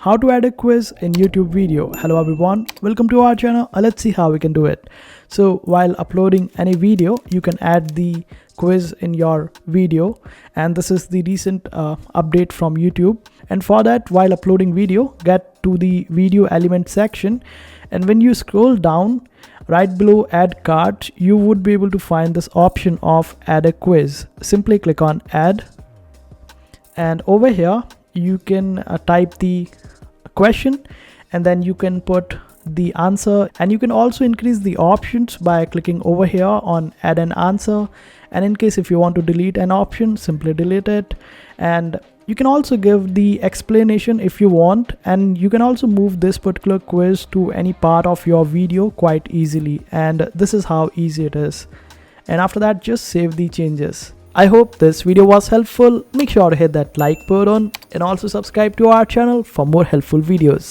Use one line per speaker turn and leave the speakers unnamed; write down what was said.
How to add a quiz in YouTube video. Hello everyone, welcome to our channel. Let's see how we can do it. So while uploading any video, you can add the quiz in your video, and this is the recent update from YouTube. And for that, while uploading video, get to the video element section, and when you scroll down right below add cart, you would be able to find this option of add a quiz. Simply click on add, and over here you can type the question, and then you can put the answer, and you can also increase the options by clicking over here on add an answer. And in case if you want to delete an option, simply delete it. And you can also give the explanation if you want, and you can also move this particular quiz to any part of your video quite easily. And this is how easy it is. And after that, just save the changes. I hope this video was helpful. Make sure to hit that like button and also subscribe to our channel for more helpful videos.